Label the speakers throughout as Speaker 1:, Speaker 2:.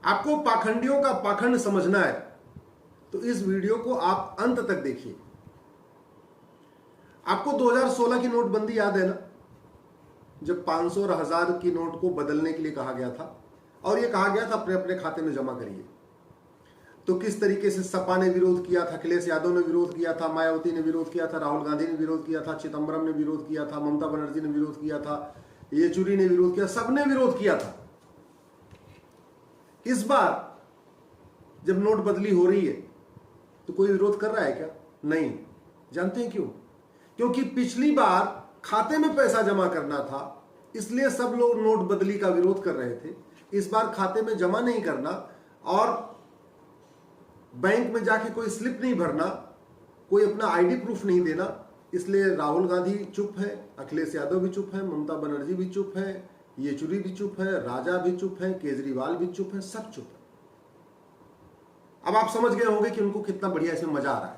Speaker 1: आपको पाखंडियों का पाखंड समझना है तो इस वीडियो को आप अंत तक देखिए। आपको 2016 की नोटबंदी याद है ना, जब 500 और 1000 की नोट को बदलने के लिए कहा गया था और यह कहा गया था अपने अपने खाते में जमा करिए। तो किस तरीके से सपा ने विरोध किया था, अखिलेश यादव ने विरोध किया था, मायावती ने विरोध किया था, राहुल गांधी ने विरोध किया था, चिदम्बरम ने विरोध किया था, ममता बनर्जी ने विरोध किया था, येचुरी ने विरोध किया, सबने विरोध किया था। इस बार जब नोट बदली हो रही है तो कोई विरोध कर रहा है क्या? नहीं। जानते हैं क्यों? क्योंकि पिछली बार खाते में पैसा जमा करना था, इसलिए सब लोग नोट बदली का विरोध कर रहे थे। इस बार खाते में जमा नहीं करना और बैंक में जाके कोई स्लिप नहीं भरना, कोई अपना आईडी प्रूफ नहीं देना, इसलिए राहुल गांधी चुप है, अखिलेश यादव भी चुप है, ममता बनर्जी भी चुप है, येचुरी भी चुप है, राजा भी चुप है, केजरीवाल भी चुप है, सब चुप है। अब आप समझ गए होंगे कि उनको कितना बढ़िया इसमें मजा आ रहा है।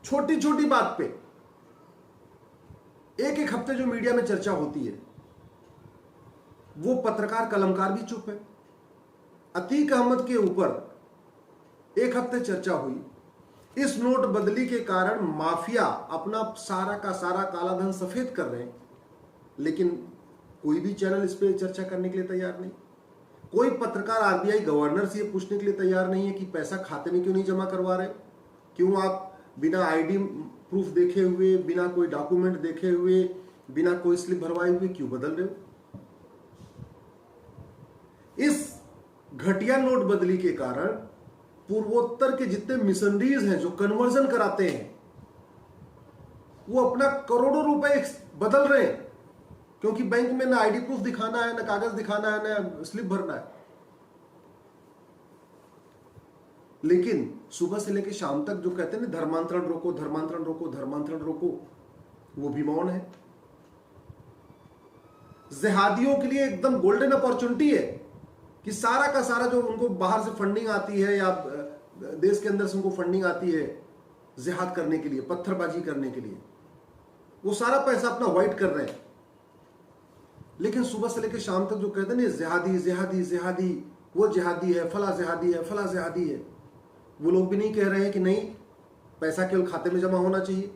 Speaker 1: छोटी छोटी बात पे एक एक हफ्ते जो मीडिया में चर्चा होती है, वो पत्रकार कलमकार भी चुप है। अतीक अहमद के ऊपर एक हफ्ते चर्चा हुई, इस नोट बदली के कारण माफिया अपना सारा का सारा काला धन सफेद कर रहे हैं, लेकिन कोई भी चैनल इस पे चर्चा करने के लिए तैयार नहीं। कोई पत्रकार आरबीआई गवर्नर से ये पूछने के लिए तैयार नहीं है कि पैसा खाते में क्यों नहीं जमा करवा रहे, क्यों आप बिना आईडी प्रूफ देखे हुए, बिना कोई डॉक्यूमेंट देखे हुए, बिना कोई स्लिप भरवाए हुए क्यों बदल रहे हो। इस घटिया नोट बदली के कारण पूर्वोत्तर के जितने मिशनरीज हैं जो कन्वर्जन कराते हैं, वो अपना करोड़ों रुपए बदल रहे हैं, क्योंकि बैंक में ना आईडी प्रूफ दिखाना है, ना कागज दिखाना है, ना स्लिप भरना है। लेकिन सुबह से लेकर शाम तक जो कहते हैं ना धर्मांतरण रोको, धर्मांतरण रोको, धर्मांतरण रोको, वो भी मौन है। जिहादियों के लिए एकदम गोल्डन अपॉर्चुनिटी है कि सारा का सारा जो उनको बाहर से फंडिंग आती है या देश के अंदर से उनको फंडिंग आती है जिहाद करने के लिए, पत्थरबाजी करने के लिए, वो सारा पैसा अपना वाइट कर रहे हैं। लेकिन सुबह से लेकर शाम तक जो कहते हैं ना जिहादी जिहादी जिहादी, वो जिहादी है, फला जिहादी है, फला जिहादी है, वो लोग भी नहीं कह रहे हैं कि नहीं, पैसा केवल खाते में जमा होना चाहिए,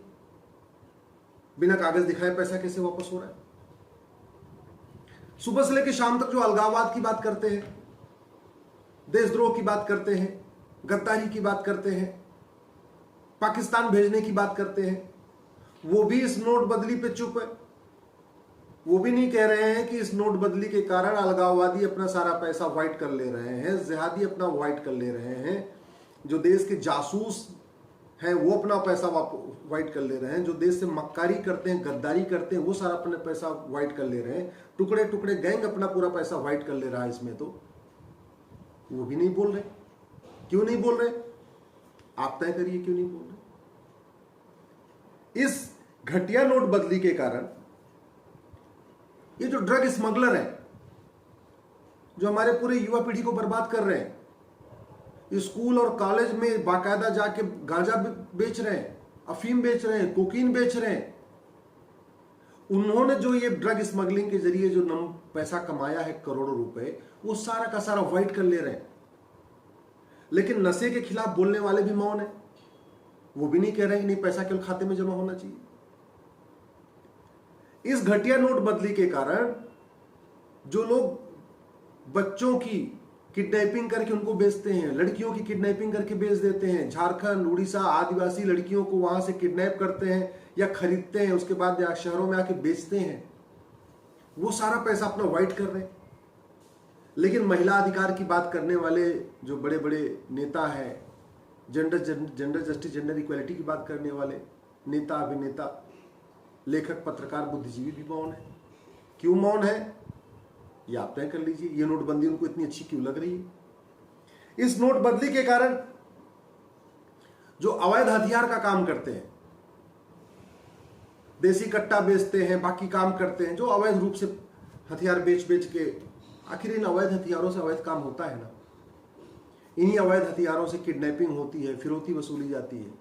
Speaker 1: बिना कागज दिखाए पैसा कैसे वापस हो रहा है। सुबह से लेकर शाम तक जो अलगाववाद की बात करते हैं, देशद्रोह की बात करते हैं, गद्दारी की बात करते हैं, पाकिस्तान भेजने की बात करते हैं, वो भी इस नोट बदली पे चुप है। वो भी नहीं कह रहे हैं कि इस नोट बदली के कारण अलगाववादी अपना सारा पैसा वाइट कर ले रहे हैं, जिहादी अपना वाइट कर ले रहे हैं, जो देश के जासूस हैं वो अपना पैसा वाइट कर ले रहे हैं, जो देश से मक्कारी करते हैं, गद्दारी करते हैं, वो सारा अपना पैसा वाइट कर ले रहे हैं, टुकड़े टुकड़े गैंग अपना पूरा पैसा वाइट कर ले रहा है इसमें। तो वो भी नहीं बोल रहे। क्यों नहीं बोल रहे? आप तय करिए क्यों नहीं बोल रहे। इस घटिया नोट बदली के कारण ये जो ड्रग स्मगलर हैं, जो हमारे पूरे युवा पीढ़ी को बर्बाद कर रहे हैं, स्कूल और कॉलेज में बाकायदा जाके गांजा बेच रहे हैं, अफीम बेच रहे हैं, कोकीन बेच रहे हैं, उन्होंने जो ये ड्रग स्मगलिंग के जरिए जो पैसा कमाया है करोड़ों रुपए, वो सारा का सारा वाइट कर ले रहे हैं। लेकिन नशे के खिलाफ बोलने वाले भी मौन है, वो भी नहीं कह रहे हैं नहीं पैसा केवल खाते में जमा होना चाहिए। इस घटिया नोट बदली के कारण जो लोग बच्चों की किडनैपिंग करके उनको बेचते हैं, लड़कियों की किडनैपिंग करके बेच देते हैं, झारखंड, उड़ीसा, आदिवासी लड़कियों को वहां से किडनैप करते हैं या खरीदते हैं, उसके बाद शहरों में आके बेचते हैं, वो सारा पैसा अपना वाइट कर रहे हैं। लेकिन महिला अधिकार की बात करने वाले जो बड़े बड़े नेता हैं, जेंडर जस्टिस, जेंडर इक्वालिटी की बात करने वाले नेता, अभिनेता, लेखक, पत्रकार, बुद्धिजीवी भी मौन है। क्यों मौन है ये आप तय कर लीजिए। ये नोटबंदी उनको इतनी अच्छी क्यों लग रही है? इस नोटबंदी के कारण जो अवैध हथियार का काम करते हैं, देसी कट्टा बेचते हैं, बाकी काम करते हैं, जो अवैध रूप से हथियार बेच बेच के, आखिर इन अवैध हथियारों से अवैध काम होता है ना। इन्हीं अवैध हथियारों से किडनैपिंग होती है, फिरौती वसूली जाती है।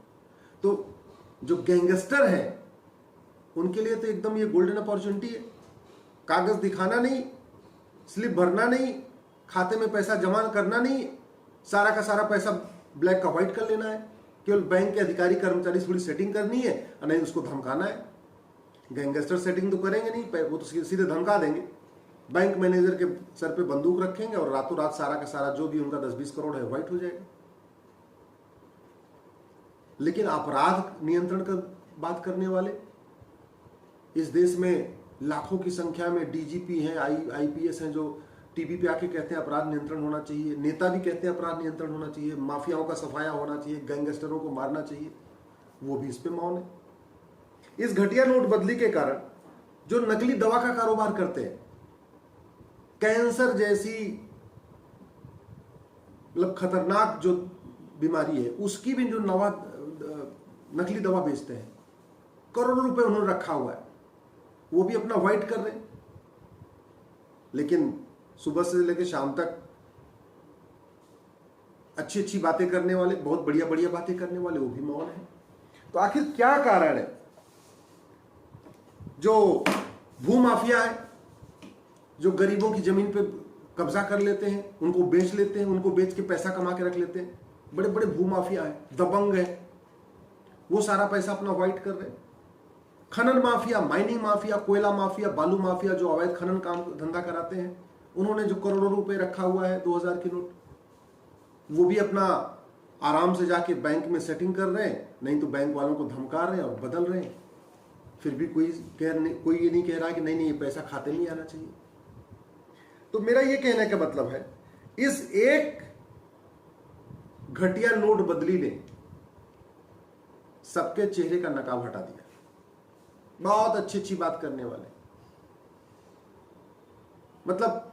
Speaker 1: तो जो गैंगस्टर हैं उनके लिए तो एकदम ये गोल्डन अपॉर्चुनिटी है। कागज दिखाना नहीं, स्लिप भरना नहीं, खाते में पैसा जमा करना नहीं, सारा का सारा पैसा ब्लैक का व्हाइट कर लेना है। केवल बैंक के अधिकारी कर्मचारी से थोड़ी सेटिंग करनी है और नहीं उसको धमकाना है। गैंगस्टर सेटिंग तो करेंगे नहीं, वो तो सीधे धमका देंगे। बैंक मैनेजर के सर पे बंदूक रखेंगे और रातों रात सारा का सारा जो भी उनका 10-20 करोड़ है व्हाइट हो जाएगा। लेकिन अपराध नियंत्रण का बात करने वाले इस देश में लाखों की संख्या में डीजीपी हैं, आईपीएस हैं जो टीवी पे आके कहते हैं अपराध नियंत्रण होना चाहिए। नेता भी कहते हैं अपराध नियंत्रण होना चाहिए, माफियाओं का सफाया होना चाहिए, गैंगस्टरों को मारना चाहिए, वो भी इस पे मौन है। इस घटिया नोटबंदी के कारण जो नकली दवा का कारोबार करते हैं, कैंसर जैसी मतलब खतरनाक जो बीमारी है उसकी भी जो नकली दवा बेचते हैं, करोड़ों रुपए उन्होंने रखा हुआ है, वो भी अपना व्हाइट कर रहे हैं। लेकिन सुबह से लेकर शाम तक अच्छी अच्छी बातें करने वाले, बहुत बढ़िया बढ़िया बातें करने वाले, वो भी मौन है। तो आखिर क्या कारण है? जो भूमाफिया है, जो गरीबों की जमीन पे कब्जा कर लेते हैं, उनको बेच लेते हैं, उनको बेच के पैसा कमा के रख लेते हैं, बड़े बड़े भूमाफिया है, दबंग है, वो सारा पैसा अपना व्हाइट कर रहे हैं। खनन माफिया, माइनिंग माफिया, कोयला माफिया, बालू माफिया जो अवैध खनन काम धंधा कराते हैं, उन्होंने जो करोड़ों रुपए रखा हुआ है 2000 की नोट, वो भी अपना आराम से जाके बैंक में सेटिंग कर रहे हैं, नहीं तो बैंक वालों को धमका रहे हैं और बदल रहे हैं। फिर भी कोई ये नहीं कह रहा कि नहीं ये पैसा खाते में आना चाहिए। तो मेरा ये कहने का मतलब है, इस एक घटिया नोट बदली ने सबके चेहरे का नकाब हटा दिया। बहुत अच्छी अच्छी बात करने वाले, मतलब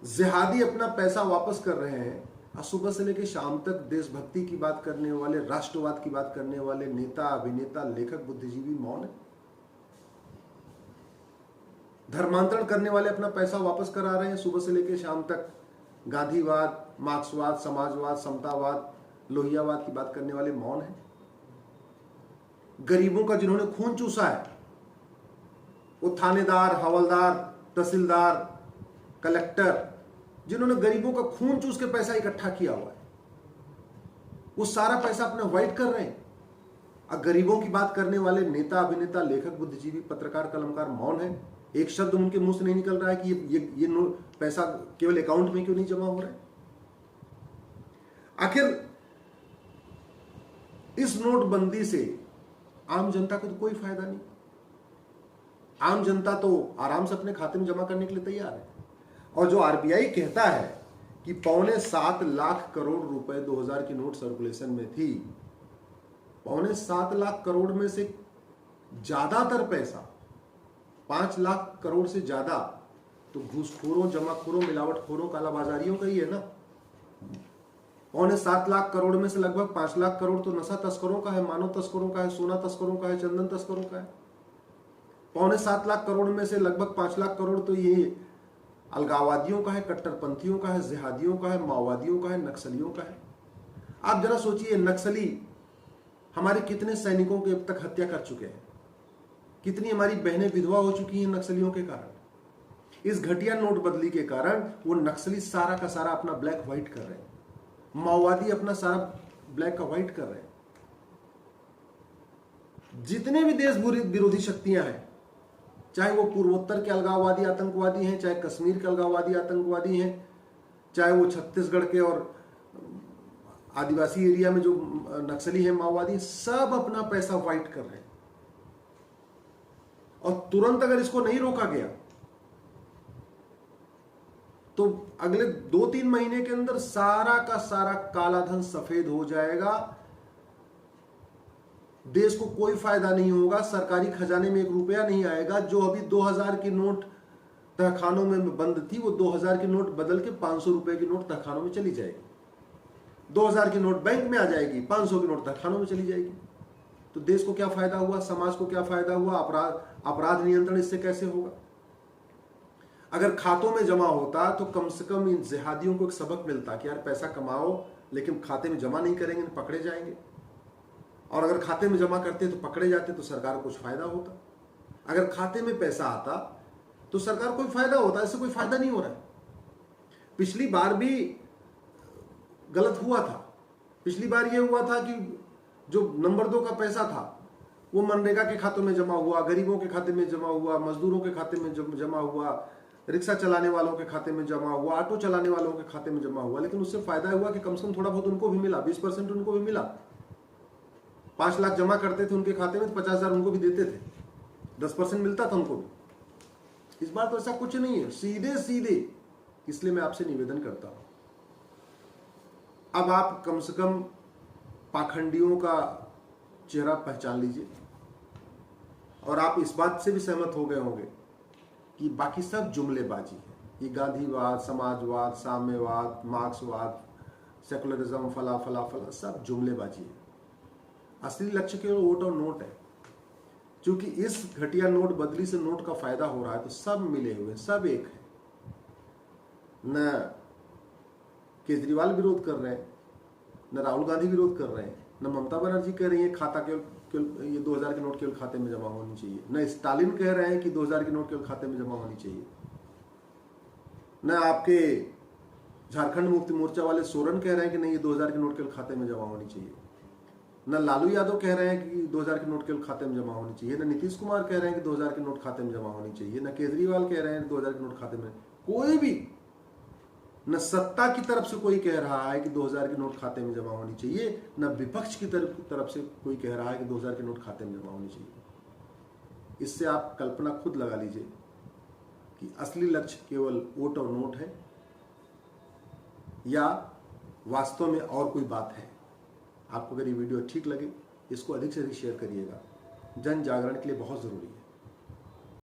Speaker 1: जिहादी अपना पैसा वापस कर रहे हैं, और सुबह से लेकर शाम तक देशभक्ति की बात करने वाले, राष्ट्रवाद की बात करने वाले नेता, अभिनेता, लेखक, बुद्धिजीवी मौन है। धर्मांतरण करने वाले अपना पैसा वापस करा रहे हैं, सुबह से लेकर शाम तक गांधीवाद, मार्क्सवाद, समाजवाद, समतावाद, लोहियावाद की बात करने वाले मौन है। गरीबों का जिन्होंने खून चूसा है, वो थानेदार, हवलदार, तहसीलदार, कलेक्टर, जिन्होंने गरीबों का खून चूस के पैसा इकट्ठा किया हुआ है, वो सारा पैसा अपने व्हाइट कर रहे हैं। और गरीबों की बात करने वाले नेता, अभिनेता, लेखक, बुद्धिजीवी, पत्रकार, कलमकार मौन है। एक शब्द उनके मुंह से नहीं निकल रहा है कि ये पैसा केवल अकाउंट में क्यों नहीं जमा हो रहा है। आखिर इस नोटबंदी से आम जनता को तो कोई फायदा नहीं। आम जनता तो आराम से अपने खाते में जमा करने के लिए तैयार है। और जो आरबीआई कहता है कि 7.25 लाख करोड़ रुपए 2000 की नोट सर्कुलेशन में थी, 7.25 लाख करोड़ में से ज्यादातर पैसा, 5 लाख करोड़ से ज्यादा तो घूसखोरों, जमाखोरों, मिलावटखोरों, कालाबाजारियों का ही है ना। 7.25 लाख करोड़ में से लगभग 5 लाख करोड़ तो नशा तस्करों का है, मानव तस्करों का है, सोना तस्करों का है, चंदन तस्करों का है। 7.25 लाख करोड़ में से लगभग 5 लाख करोड़ तो ये अलगाववादियों का है, कट्टरपंथियों का है, जिहादियों का है, माओवादियों का है, नक्सलियों का है। आप जरा सोचिए, नक्सली हमारे कितने सैनिकों के अब तक हत्या कर चुके हैं, कितनी हमारी बहनें विधवा हो चुकी हैं नक्सलियों के कारण। इस घटिया नोटबंदी के कारण वो नक्सली सारा का सारा अपना ब्लैक व्हाइट कर रहे हैं, माओवादी अपना सारा ब्लैक का व्हाइट कर रहे हैं। जितने भी देश विरोधी शक्तियां हैं, चाहे वो पूर्वोत्तर के अलगाववादी आतंकवादी हैं, चाहे कश्मीर के अलगाववादी आतंकवादी हैं, चाहे वो छत्तीसगढ़ के और आदिवासी एरिया में जो नक्सली हैं, माओवादी, सब अपना पैसा व्हाइट कर रहे हैं। और तुरंत अगर इसको नहीं रोका गया तो अगले 2-3 महीने के अंदर सारा का सारा काला धन सफेद हो जाएगा। देश को कोई फायदा नहीं होगा, सरकारी खजाने में 1 रुपया नहीं आएगा। जो अभी 2000 की नोट तहखानों में बंद थी, वो 2000 की नोट बदल के 500 रुपए की नोट तहखानों में चली जाएगी। 2000 की नोट बैंक में आ जाएगी, 500 की नोट तहखानों में चली जाएगी। तो देश को क्या फायदा हुआ, समाज को क्या फायदा हुआ, अपराध नियंत्रण इससे कैसे होगा? अगर खातों में जमा होता तो कम से कम इन जिहादियों को एक सबक मिलता कि यार पैसा कमाओ लेकिन खाते में जमा नहीं करेंगे तो पकड़े जाएंगे। और अगर खाते में जमा करते तो पकड़े जाते तो सरकार को कुछ फायदा होता। अगर खाते में पैसा आता तो सरकार को फायदा होता है, इससे कोई फायदा नहीं हो रहा है। पिछली बार भी गलत हुआ था। पिछली बार ये हुआ था कि जो नंबर 2 का पैसा था वो मनरेगा के खातों में जमा हुआ, गरीबों के खाते में जमा हुआ, मजदूरों के खाते में जमा हुआ, रिक्शा चलाने वालों के खाते में जमा हुआ, ऑटो चलाने वालों के खाते में जमा हुआ। लेकिन उससे फायदा हुआ कि कम से कम थोड़ा बहुत उनको भी मिला, 20% उनको भी मिला। 5 लाख जमा करते थे उनके खाते में तो 50,000 उनको भी देते थे, 10% मिलता था उनको भी। इस बार तो ऐसा कुछ नहीं है, सीधे सीधे। इसलिए मैं आपसे निवेदन करता हूं, अब आप कम से कम पाखंडियों का चेहरा पहचान लीजिए, और आप इस बात से भी सहमत हो गए होंगे कि बाकी सब जुमलेबाजी है। ये गांधीवाद, समाजवाद, साम्यवाद, मार्क्सवाद, सेकुलरिज्म, फला फला फला, सब जुमलेबाजी है। असली लक्ष्य केवल वोट और नोट है। क्योंकि इस घटिया नोट बदली से नोट का फायदा हो रहा है, तो सब मिले हुए, सब एक है। न केजरीवाल विरोध कर रहे हैं, न राहुल गांधी विरोध कर रहे हैं, न ममता बनर्जी कह रही है खाता केवल ये 2000 के नोट केवल खाते में जमा होनी चाहिए, न स्टालिन कह रहे हैं कि 2000 के नोट केवल खाते में जमा होनी चाहिए, न आपके झारखंड मुक्ति मोर्चा वाले सोरेन कह रहे हैं कि नहीं ये 2000 के नोट केवल खाते में जमा होनी चाहिए, न लालू यादव कह रहे हैं कि 2000 के नोट केवल खाते में जमा होनी चाहिए, न नीतीश कुमार कह रहे हैं कि 2000 के नोट खाते में जमा होनी चाहिए, न केजरीवाल कह रहे हैं 2000 के नोट खाते में, कोई भी, न सत्ता की तरफ से कोई कह रहा है कि 2000 के नोट खाते में जमा होनी चाहिए, न विपक्ष की तरफ से कोई कह रहा है कि 2000 के नोट खाते में जमा होनी चाहिए। इससे आप कल्पना खुद लगा लीजिए कि असली लक्ष्य केवल वोट और नोट है या वास्तव में और कोई बात है। आपको अगर ये वीडियो ठीक लगे, इसको अधिक से अधिक शेयर करिएगा। जन जागरण के लिए बहुत जरूरी है।